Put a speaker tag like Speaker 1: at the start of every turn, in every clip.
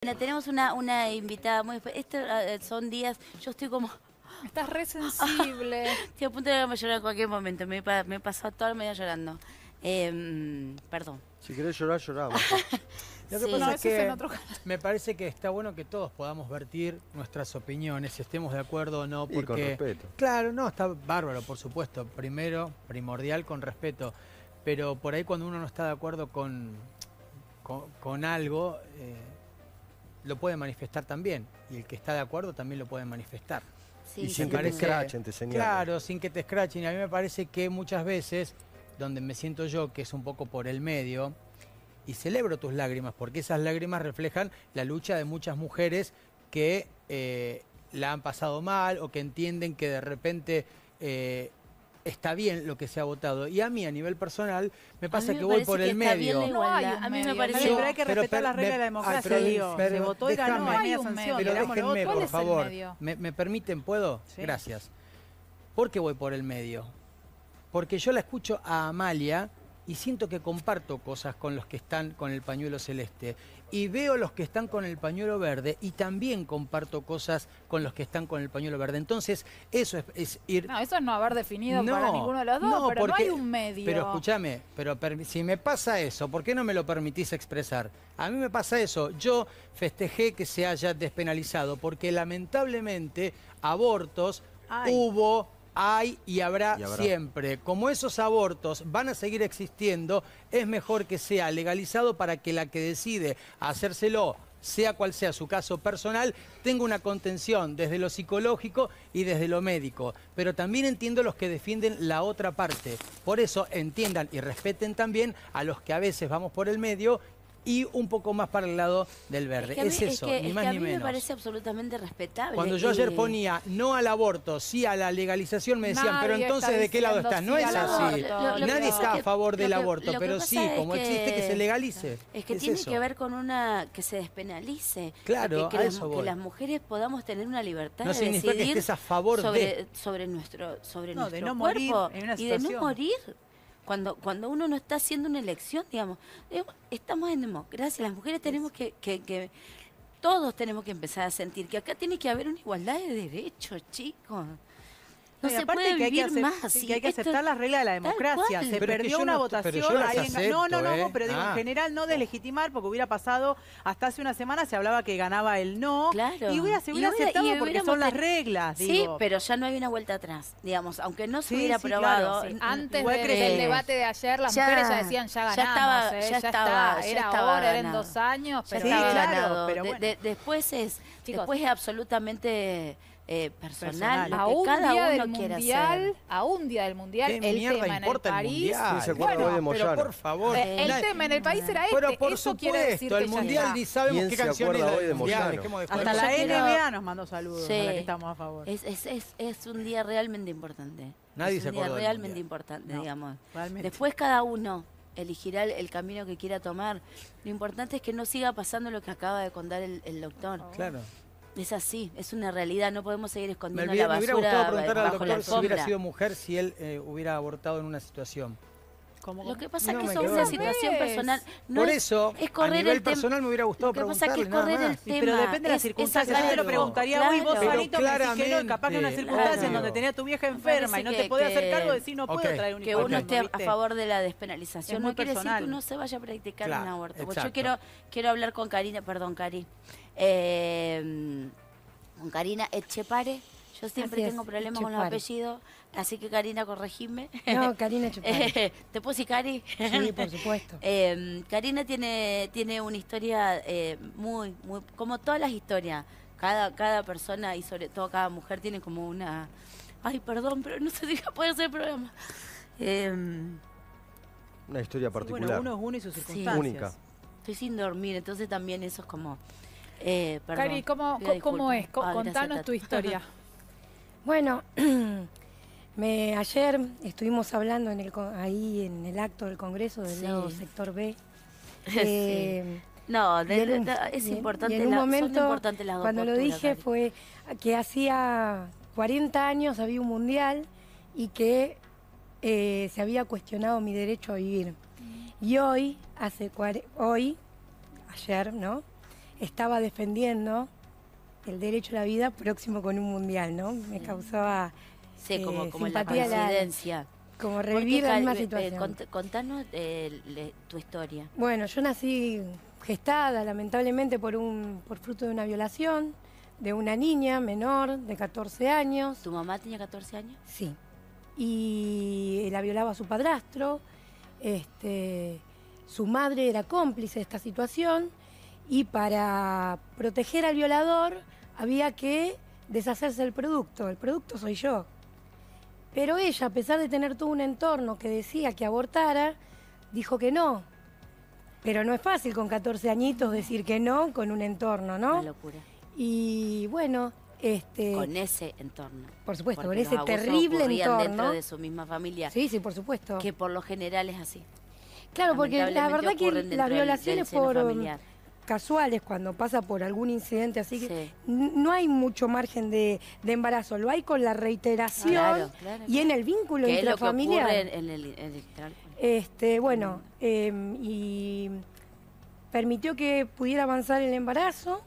Speaker 1: Bueno, tenemos una invitada muy... Estos son días... Yo estoy como...
Speaker 2: Estás re sensible.
Speaker 1: Estoy a punto de llorar en cualquier momento. Me pasó todo el medio llorando. Perdón.
Speaker 3: Si querés llorar, lloramos.
Speaker 4: Lo que pasa es que me parece que está bueno que todos podamos vertir nuestras opiniones, si estemos de acuerdo o no. Porque,
Speaker 3: y con respeto.
Speaker 4: Claro, no, está bárbaro, por supuesto. Primero, primordial, con respeto. Pero por ahí cuando uno no está de acuerdo con algo, lo puede manifestar también. Y el que está de acuerdo también lo puede manifestar.
Speaker 1: Sí,
Speaker 3: y sin que te escrachen, te señalen.
Speaker 4: Claro, sin que te escrachen. Y a mí me parece que muchas veces, donde me siento yo, que es un poco por el medio, y celebro tus lágrimas, porque esas lágrimas reflejan la lucha de muchas mujeres que la han pasado mal o que entienden que de repente está bien lo que se ha votado. Y a mí, a nivel personal, me pasa que voy por el medio.
Speaker 1: A mí me parece...
Speaker 2: Pero hay que respetar las reglas de la democracia. Se votó y ganó, no hay un medio.
Speaker 4: Pero déjenme, por favor. ¿Me permiten? ¿Puedo?
Speaker 2: Sí.
Speaker 4: Gracias. ¿Por qué voy por el medio? Porque yo la escucho a Amalia y siento que comparto cosas con los que están con el pañuelo celeste. Y veo los que están con el pañuelo verde y también comparto cosas con los que están con el pañuelo verde. Entonces, eso es ir...
Speaker 2: No, eso es no haber definido para ninguno de los dos, pero no hay un medio.
Speaker 4: Pero escúchame, si me pasa eso, ¿por qué no me lo permitís expresar? A mí me pasa eso. Yo festejé que se haya despenalizado porque lamentablemente abortos hubo... Hay y habrá siempre. Como esos abortos van a seguir existiendo, es mejor que sea legalizado para que la que decide hacérselo, sea cual sea su caso personal, tenga una contención desde lo psicológico y desde lo médico. Pero también entiendo los que defienden la otra parte. Por eso entiendan y respeten también a los que a veces vamos por el medio y un poco más para el lado del verde. Es eso, ni más ni menos.
Speaker 1: A mí me parece absolutamente respetable.
Speaker 4: Cuando yo ayer ponía no al aborto, sí a la legalización, me decían, pero entonces ¿de qué lado estás? No es así. Nadie está a favor del aborto, pero sí, como existe, que se legalice.
Speaker 1: Es que tiene que ver con que se despenalice.
Speaker 4: Claro,
Speaker 1: que las mujeres podamos tener una libertad de
Speaker 4: decidir. No significa que estés a favor
Speaker 1: sobre nuestro
Speaker 2: de no
Speaker 1: cuerpo
Speaker 2: morir en una
Speaker 1: y de no morir. Cuando uno no está haciendo una elección, digamos, estamos en democracia, las mujeres tenemos todos tenemos que empezar a sentir que acá tiene que haber una igualdad de derechos, chicos. No se puede vivir más así.
Speaker 2: Que hay que aceptar las reglas de la democracia. Se perdió una votación. No, pero digo, en general no deslegitimar, porque hubiera pasado, hasta hace una semana se hablaba que ganaba el no.
Speaker 1: Claro.
Speaker 2: Y se hubiera aceptado porque son las reglas.
Speaker 1: Sí, pero ya no hay una vuelta atrás, digamos, aunque no se hubiera aprobado.
Speaker 2: Claro, antes del debate de ayer, las mujeres ya decían, ya ganamos, ya estaba, era ahora, eran 2 años, pero
Speaker 1: estaba
Speaker 2: ganado.
Speaker 1: Pero bueno. Después es absolutamente... personal, lo que
Speaker 2: a un
Speaker 1: cada
Speaker 2: día
Speaker 1: uno
Speaker 2: del
Speaker 1: quiera
Speaker 2: mundial,
Speaker 1: hacer.
Speaker 2: a un día del mundial, el tema en el París.
Speaker 4: Bueno, pero por favor.
Speaker 2: El tema en el país era este.
Speaker 4: Pero por
Speaker 2: eso
Speaker 4: supuesto,
Speaker 2: quiere decir que
Speaker 4: el mundial ni sabemos qué canciones del mundial.
Speaker 2: Hasta la NBA nos mandó saludos, a la que estamos a favor.
Speaker 1: Es un día realmente importante.
Speaker 4: Nadie se acordó.
Speaker 1: Es un día realmente importante, digamos.
Speaker 2: Realmente.
Speaker 1: Después cada uno elegirá el camino que quiera tomar. Lo importante es que no siga pasando lo que acaba de contar el doctor.
Speaker 4: Claro.
Speaker 1: Es así, es una realidad, no podemos seguir escondiendo
Speaker 4: la basura.
Speaker 1: Me
Speaker 4: hubiera gustado preguntar al
Speaker 1: doctor
Speaker 4: doctor si hubiera sido mujer, si él hubiera abortado en una situación.
Speaker 1: Lo que pasa es que eso es una situación personal.
Speaker 4: Por eso, a nivel personal me hubiera gustado preguntarle nada más.
Speaker 2: Pero depende de las circunstancias. Yo te lo preguntaría hoy, vos solito me decís que no, capaz que una circunstancia en donde tenía a tu vieja enferma y no te podía hacer cargo, decir no puedo traer un hijo.
Speaker 1: Que uno esté a favor de la despenalización no quiere decir que uno se vaya a practicar un aborto. Yo quiero hablar con Karina, perdón, Cari. Con Karina Etchepare. Yo siempre tengo problemas con los apellidos, así que Karina, corregime.
Speaker 5: No, Karina Etchepare.
Speaker 1: ¿Te puedo decir Cari?
Speaker 5: Sí, por supuesto.
Speaker 1: Karina tiene una historia muy, como todas las historias. Cada persona y sobre todo cada mujer tiene como una... Ay, perdón, pero no sé si puede hacer el programa.
Speaker 3: Una historia particular.
Speaker 2: Bueno, uno es uno y sus circunstancias.
Speaker 3: Única.
Speaker 1: Estoy sin dormir, entonces también eso es como...
Speaker 2: Cari, ¿cómo es? Contanos tu historia.
Speaker 5: Bueno, ayer estuvimos hablando ahí en el acto del Congreso del lado sector B.
Speaker 1: No, es importante.
Speaker 5: Y en un momento,
Speaker 1: son importantes las dos
Speaker 5: cuando lo dije,
Speaker 1: Cari.
Speaker 5: fue que hacía 40 años había un mundial y que se había cuestionado mi derecho a vivir. Y ayer, ¿no? estaba defendiendo el derecho a la vida próximo con un mundial, ¿no? Me causaba
Speaker 1: como la
Speaker 5: simpatía
Speaker 1: coincidencia.
Speaker 5: Como revivir la misma situación.
Speaker 1: Contanos tu historia.
Speaker 5: Bueno, yo nací gestada, lamentablemente, por fruto de una violación de una niña menor de 14 años.
Speaker 1: ¿Tu mamá tenía 14 años?
Speaker 5: Sí. Y la violaba a su padrastro. Su madre era cómplice de esta situación y para proteger al violador había que deshacerse del producto. El producto soy yo. Pero ella, a pesar de tener todo un entorno que decía que abortara, dijo que no. Pero no es fácil con 14 añitos decir que no con un entorno, ¿no?
Speaker 1: Una locura.
Speaker 5: Y bueno,
Speaker 1: con ese entorno.
Speaker 5: Por supuesto,
Speaker 1: porque
Speaker 5: con ese terrible entorno.
Speaker 1: Dentro de su misma familia.
Speaker 5: Sí, sí, por supuesto.
Speaker 1: Que por lo general es así.
Speaker 5: Claro, porque la verdad que las violaciones casuales, cuando pasa por algún incidente así, que no hay mucho margen de embarazo, lo hay con la reiteración y en el vínculo intrafamiliar. Bueno, y permitió que pudiera avanzar el embarazo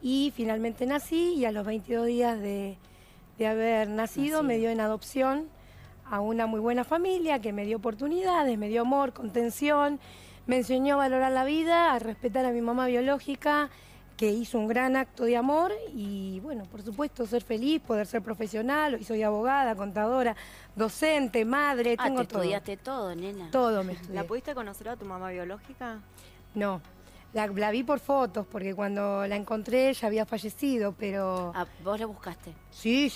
Speaker 5: y finalmente nací y a los 22 días de haber nacido me dio en adopción a una muy buena familia que me dio oportunidades, me dio amor, contención. Me enseñó a valorar la vida, a respetar a mi mamá biológica, que hizo un gran acto de amor y, bueno, por supuesto, ser feliz, poder ser profesional. Hoy soy abogada, contadora, docente, madre, tengo todo.
Speaker 1: Estudiaste todo, nena.
Speaker 5: Todo me estudié.
Speaker 6: ¿La pudiste conocer a tu mamá biológica?
Speaker 5: No, la vi por fotos, porque cuando la encontré ella había fallecido, pero...
Speaker 1: ¿Vos la buscaste?
Speaker 5: Sí,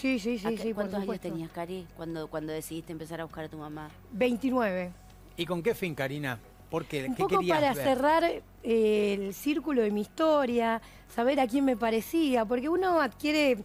Speaker 1: ¿Cuántos años tenías, Cari, cuando decidiste empezar a buscar a tu mamá?
Speaker 5: 29.
Speaker 4: ¿Y con qué fin, Karina? Porque,
Speaker 5: un poco para cerrar el círculo de mi historia, saber a quién me parecía, porque uno adquiere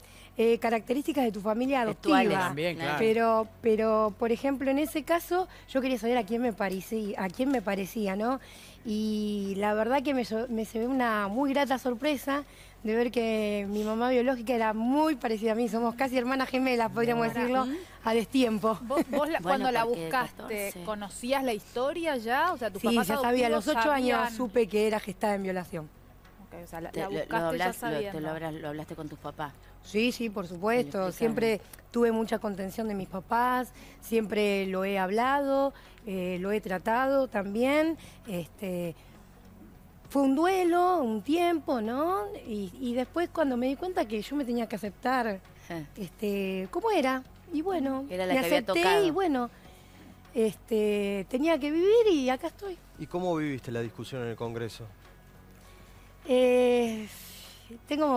Speaker 5: características de tu familia adoptiva.
Speaker 4: También, claro.
Speaker 5: Pero, por ejemplo, en ese caso, yo quería saber a quién me parecía, ¿no? Y la verdad que me se ve una muy grata sorpresa de ver que mi mamá biológica era muy parecida a mí, somos casi hermanas gemelas, podríamos decirlo, a destiempo.
Speaker 7: ¿Vos cuando la buscaste, conocías la historia ya? O sea,
Speaker 5: sí, ya sabía, a los 8 años supe que era gestada en violación.
Speaker 7: Okay, o sea, la buscaste ya sabiendo.
Speaker 1: ¿Lo hablaste con tus papás?
Speaker 5: Sí, por supuesto. Siempre tuve mucha contención de mis papás, siempre lo he hablado, lo he tratado también. Fue un duelo, un tiempo, ¿no? Y después cuando me di cuenta que yo me tenía que aceptar cómo era, y bueno,
Speaker 1: era la
Speaker 5: me
Speaker 1: que había
Speaker 5: acepté
Speaker 1: tocado.
Speaker 5: Y bueno, tenía que vivir y acá estoy.
Speaker 3: ¿Y cómo viviste la discusión en el Congreso?
Speaker 5: Tengo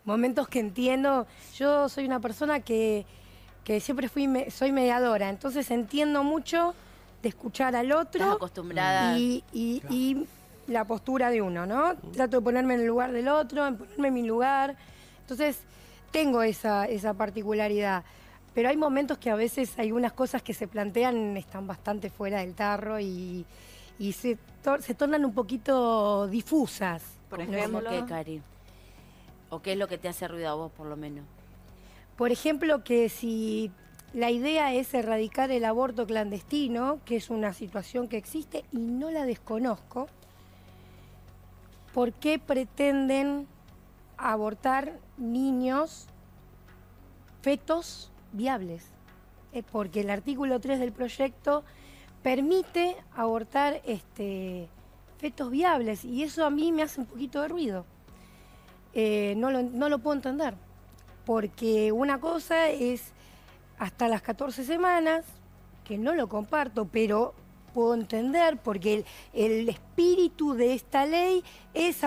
Speaker 5: momentos que entiendo. Yo soy una persona que siempre soy mediadora, entonces entiendo mucho de escuchar al otro.
Speaker 1: Estás acostumbrada.
Speaker 5: Y la postura de uno, ¿no? Trato de ponerme en el lugar del otro, en ponerme en mi lugar. Entonces, tengo esa particularidad. Pero hay momentos que a veces hay unas cosas que se plantean, están bastante fuera del tarro y se tornan un poquito difusas.
Speaker 1: Por ejemplo, ¿qué, Cari? ¿O qué es lo que te hace ruido a vos, por lo menos?
Speaker 5: Por ejemplo, que si la idea es erradicar el aborto clandestino, que es una situación que existe y no la desconozco, ¿por qué pretenden abortar niños, fetos viables? Porque el artículo 3 del proyecto permite abortar fetos viables y eso a mí me hace un poquito de ruido. No lo puedo entender, porque una cosa es hasta las 14 semanas, que no lo comparto, pero puedo entender, porque el espíritu de esta ley es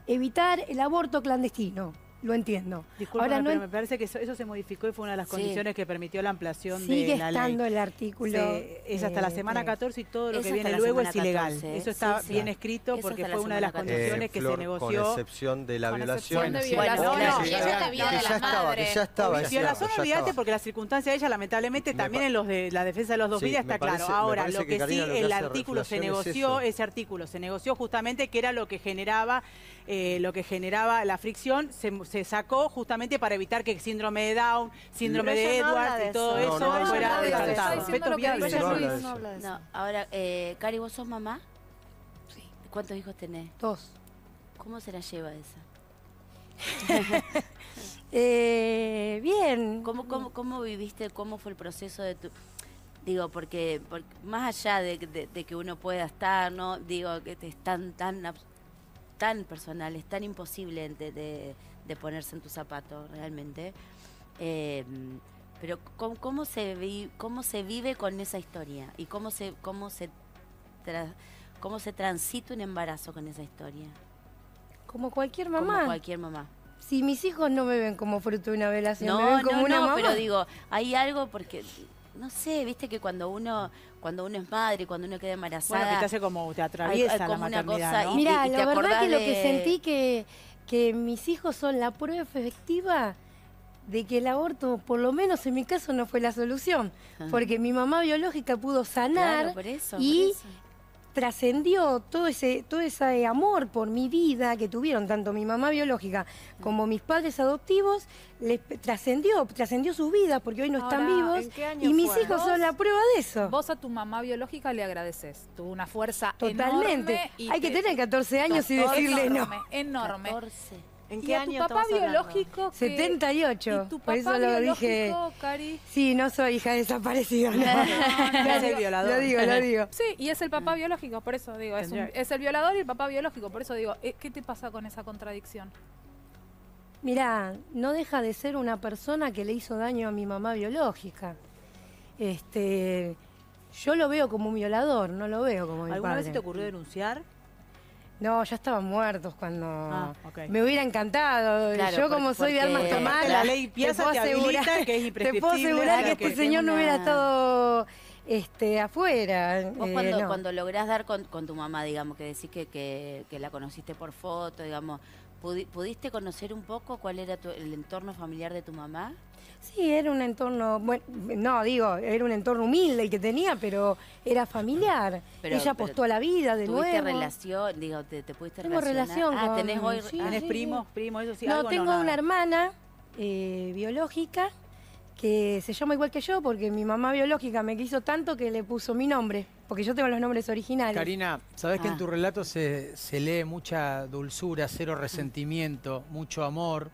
Speaker 5: evitar el aborto clandestino. Lo entiendo.
Speaker 2: Disculpa, pero me parece que eso se modificó y fue una de las condiciones que permitió la ampliación de la ley.
Speaker 5: Sigue estando el artículo.
Speaker 2: Es hasta la semana 14 y todo lo que viene luego es ilegal. 14, eso está bien escrito porque fue una de las condiciones que se negoció.
Speaker 3: Con excepción de la violación.
Speaker 7: Y eso te viene de la madre.
Speaker 3: Que ya estaba.
Speaker 2: Violación, olvídate, porque la circunstancia de ella, lamentablemente, también en los de la defensa de los 2000 está claro. Ahora, lo que sí, el artículo se negoció, ese artículo se negoció justamente que era lo que generaba la fricción, se sacó justamente para evitar que síndrome de Down, síndrome de Edwards y todo eso fuera descartado.
Speaker 1: No, ahora, Cari, ¿vos sos mamá?
Speaker 5: Sí.
Speaker 1: ¿Cuántos hijos tenés?
Speaker 5: 2.
Speaker 1: ¿Cómo se la lleva esa?
Speaker 5: Bien.
Speaker 1: ¿Cómo viviste, cómo fue el proceso de tu... Digo, porque más allá de que uno pueda estar, ¿no? Digo, que es tan personal, es tan imposible de ponerse en tus zapatos, realmente. Pero ¿cómo se vive con esa historia? ¿Y cómo se transita un embarazo con esa historia?
Speaker 5: Como cualquier mamá.
Speaker 1: Como cualquier mamá.
Speaker 5: Si mis hijos no me ven como fruto de una velación, me ven como una mamá.
Speaker 1: Pero digo, hay algo porque... No sé, viste que cuando uno es madre, cuando uno queda embarazada...
Speaker 2: Bueno, que te hace como, te atraviesa
Speaker 1: hay como
Speaker 2: la
Speaker 1: una
Speaker 2: maternidad,
Speaker 1: cosa,
Speaker 2: ¿no?
Speaker 5: Mirá,
Speaker 1: y te
Speaker 5: la verdad que lo
Speaker 1: de...
Speaker 5: que sentí que mis hijos son la prueba efectiva de que el aborto, por lo menos en mi caso, no fue la solución. Porque mi mamá biológica pudo sanar
Speaker 1: por eso.
Speaker 5: Trascendió todo ese amor por mi vida que tuvieron tanto mi mamá biológica como mis padres adoptivos, trascendió sus vidas porque hoy no están vivos.
Speaker 7: ¿En qué año
Speaker 5: y mis
Speaker 7: fue?
Speaker 5: hijos son la prueba de eso.
Speaker 7: Vos a tu mamá biológica le agradeces. Tuvo una fuerza
Speaker 5: Totalmente.
Speaker 7: enorme. Y
Speaker 5: hay que tener 14 años y decirle
Speaker 7: enorme,
Speaker 5: no.
Speaker 7: Enorme.
Speaker 1: 14.
Speaker 6: ¿En
Speaker 7: ¿Y
Speaker 6: qué
Speaker 7: a tu
Speaker 6: año
Speaker 7: papá
Speaker 6: estamos hablando?
Speaker 7: biológico?
Speaker 5: 78.
Speaker 7: ¿Y tu
Speaker 5: por
Speaker 7: papá
Speaker 5: eso lo dije.
Speaker 7: biológico, Cari?
Speaker 5: Sí, no soy hija desaparecida. No.
Speaker 2: Es el violador.
Speaker 5: Lo digo.
Speaker 7: Sí, y es el papá biológico, por eso digo, es el violador y el papá biológico, por eso digo, ¿qué te pasa con esa contradicción?
Speaker 5: Mirá, no deja de ser una persona que le hizo daño a mi mamá biológica. Yo lo veo como un violador, no lo veo como mi padre.
Speaker 2: ¿Alguna vez se te ocurrió denunciar?
Speaker 5: No, ya estaban muertos cuando...
Speaker 2: Okay.
Speaker 5: Me hubiera encantado.
Speaker 1: Claro,
Speaker 5: yo como soy de armas tomar,
Speaker 2: la ley Piazza te habilita que es
Speaker 5: te puedo
Speaker 2: imprescriptible.
Speaker 5: asegurar que este señor no hubiera estado afuera.
Speaker 1: Vos
Speaker 5: no.
Speaker 1: cuando lográs dar con tu mamá, digamos, que decís que la conociste por foto, digamos, ¿pudiste conocer un poco cuál era el entorno familiar de tu mamá?
Speaker 5: Sí, era un entorno, era un entorno humilde el que tenía, pero era familiar. Ella apostó a la vida de nuevo.
Speaker 1: ¿Tuviste relación? Digo, ¿te pudiste
Speaker 5: Tengo
Speaker 1: relacionar?
Speaker 5: relación con...
Speaker 1: ¿Tenés hoy?
Speaker 5: Sí,
Speaker 2: ¿Tenés
Speaker 5: sí.
Speaker 2: primos, eso sí?
Speaker 5: No,
Speaker 2: algo
Speaker 5: tengo
Speaker 2: nada.
Speaker 5: una hermana biológica que se llama igual que yo porque mi mamá biológica me quiso tanto que le puso mi nombre, porque yo tengo los nombres originales.
Speaker 4: Karina, sabés que en tu relato se lee mucha dulzura, cero resentimiento, mucho amor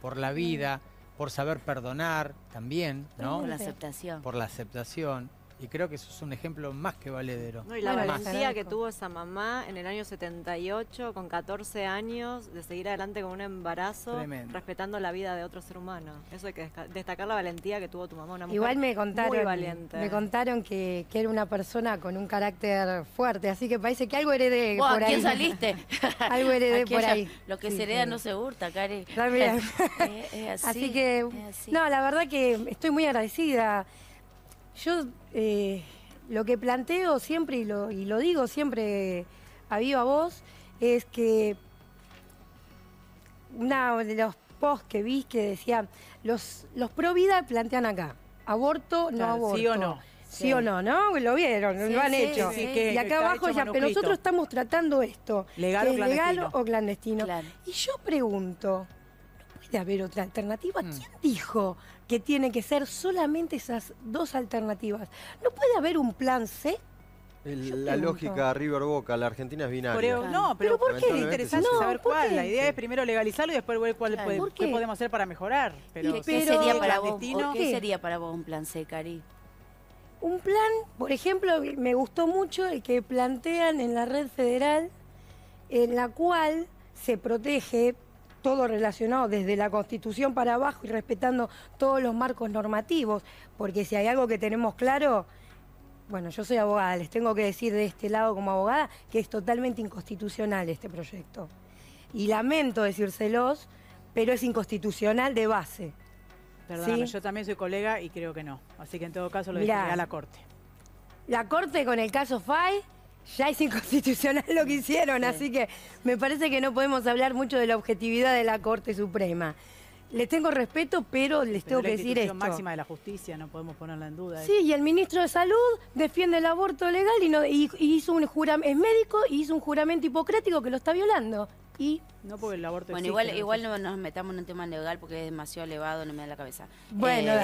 Speaker 4: por la vida, por saber perdonar también, ¿no?
Speaker 1: Por la aceptación.
Speaker 4: Por la aceptación. Y creo que eso es un ejemplo más que valedero.
Speaker 6: No, y la
Speaker 5: Bueno,
Speaker 6: valentía que
Speaker 5: agradezco.
Speaker 6: tuvo esa mamá en el año 78, con 14 años, de seguir adelante con un embarazo,
Speaker 4: Tremendo.
Speaker 6: respetando la vida de otro ser humano. Eso hay que destacar la valentía que tuvo tu mamá, una mujer
Speaker 5: Igual me
Speaker 6: muy valiente.
Speaker 5: contaron que era una persona con un carácter fuerte, así que parece que algo heredé
Speaker 1: ¿Vos
Speaker 5: por
Speaker 1: a
Speaker 5: ahí.
Speaker 1: quién saliste?
Speaker 5: Algo heredé
Speaker 1: Aquí
Speaker 5: por
Speaker 1: ella-
Speaker 5: ahí.
Speaker 1: Lo que
Speaker 5: Sí,
Speaker 1: se hereda
Speaker 5: sí.
Speaker 1: no se hurta, Cari.
Speaker 5: Está bien.
Speaker 1: Es
Speaker 5: Así que,
Speaker 1: es así.
Speaker 5: no, la verdad que estoy muy agradecida. Yo lo que planteo siempre y lo digo siempre a viva voz es que uno de los posts que vi que decía los pro vida plantean acá aborto, no
Speaker 2: Claro,
Speaker 5: aborto.
Speaker 2: sí o no.
Speaker 5: Sí o no, ¿no? Lo vieron,
Speaker 1: Sí,
Speaker 5: lo han
Speaker 1: sí,
Speaker 5: hecho.
Speaker 1: sí,
Speaker 2: que
Speaker 5: Y acá
Speaker 2: está
Speaker 5: abajo
Speaker 2: hecho
Speaker 5: ya, pero
Speaker 2: manuscrito.
Speaker 5: nosotros estamos tratando esto.
Speaker 2: ¿Legal
Speaker 5: que
Speaker 2: o
Speaker 5: es
Speaker 2: clandestino?
Speaker 5: legal o clandestino.
Speaker 1: Claro.
Speaker 5: Y yo pregunto, ¿no puede haber otra alternativa? ¿Quién dijo que tiene que ser solamente esas dos alternativas? ¿No puede haber un plan C?
Speaker 3: La
Speaker 5: pregunto.
Speaker 3: lógica River Boca, la Argentina es binaria.
Speaker 2: Pero
Speaker 5: ¿por qué?
Speaker 2: es interesante
Speaker 5: No,
Speaker 2: saber
Speaker 5: ¿por
Speaker 2: cuál.
Speaker 5: qué?
Speaker 2: La idea es primero legalizarlo y después ver
Speaker 1: Claro.
Speaker 5: ¿Por
Speaker 2: qué
Speaker 5: qué?
Speaker 2: podemos hacer para mejorar. Pero,
Speaker 5: Y-
Speaker 1: ¿Qué
Speaker 5: pero-
Speaker 1: sería para vos?
Speaker 2: clandestino,
Speaker 1: ¿Qué sería para vos un plan C, Cari?
Speaker 5: Un plan, por ejemplo, me gustó mucho el que plantean en la red federal, en la cual se protege todo relacionado desde la Constitución para abajo y respetando todos los marcos normativos, porque si hay algo que tenemos claro, bueno, yo soy abogada, les tengo que decir de este lado como abogada que es totalmente inconstitucional este proyecto. Y lamento decírselos, pero es inconstitucional de base.
Speaker 2: Perdóname,
Speaker 5: ¿Sí?
Speaker 2: yo también soy colega y creo que no. Así que en todo caso lo
Speaker 5: Mirá.
Speaker 2: dejaría a la Corte.
Speaker 5: La Corte con el caso Fay ya es inconstitucional lo que hicieron, así que me parece que no podemos hablar mucho de la objetividad de la Corte Suprema. Les tengo respeto, pero les
Speaker 2: Pero
Speaker 5: tengo
Speaker 2: la
Speaker 5: que decir
Speaker 2: institución
Speaker 5: esto.
Speaker 2: máxima de la justicia, no podemos ponerla en duda.
Speaker 5: Sí, y el ministro de Salud defiende el aborto legal y hizo un juramento, es médico y hizo un juramento hipocrático que lo está violando. Y
Speaker 2: No porque el aborto
Speaker 1: Bueno,
Speaker 2: existe,
Speaker 1: igual no nos metamos en un tema legal porque es demasiado elevado, no me da la cabeza.
Speaker 5: Bueno,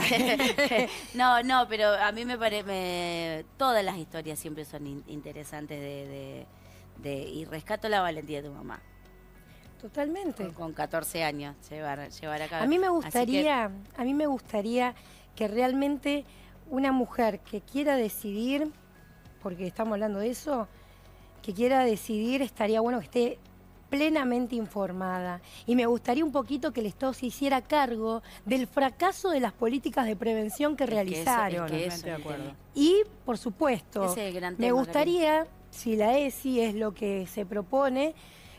Speaker 1: no, pero a mí me parece... Todas las historias siempre son interesantes y rescato la valentía de tu mamá.
Speaker 5: Totalmente.
Speaker 1: Con 14 años llevar a cabo.
Speaker 5: A mí me gustaría que realmente una mujer que quiera decidir, porque estamos hablando de eso, que quiera decidir, estaría bueno que esté plenamente informada. Y me gustaría un poquito que el Estado se hiciera cargo del fracaso de las políticas de prevención que realizaron. Y, por supuesto, me gustaría, si la ESI es lo que se propone,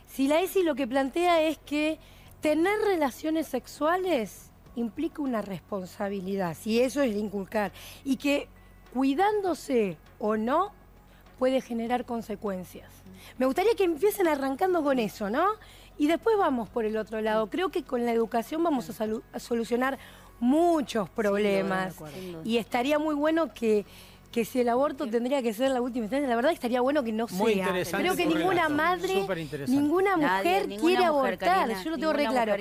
Speaker 5: si la ESI lo que plantea es que tener relaciones sexuales implica una responsabilidad, si eso es de inculcar, y que cuidándose o no puede generar consecuencias. Me gustaría que empiecen arrancando con eso, ¿no? Y después vamos por el otro lado. Creo que con la educación vamos a solucionar muchos problemas. Y estaría muy bueno que si el aborto tendría que ser la última instancia, la verdad estaría bueno que no sea. Creo que ninguna madre, ninguna mujer quiere abortar. Yo lo tengo re claro.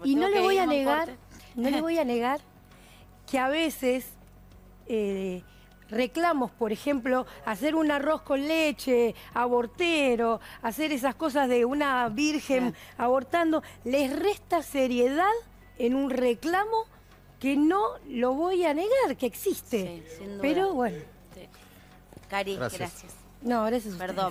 Speaker 5: Y no le voy a negar que a veces reclamos, por ejemplo, hacer un arroz con leche, abortero, hacer esas cosas de una virgen abortando, les resta seriedad en un reclamo que no lo voy a negar, que existe.
Speaker 1: Sí, sin duda.
Speaker 5: Pero bueno.
Speaker 1: Sí. Cari, gracias.
Speaker 5: No, gracias a ustedes.
Speaker 1: Perdón.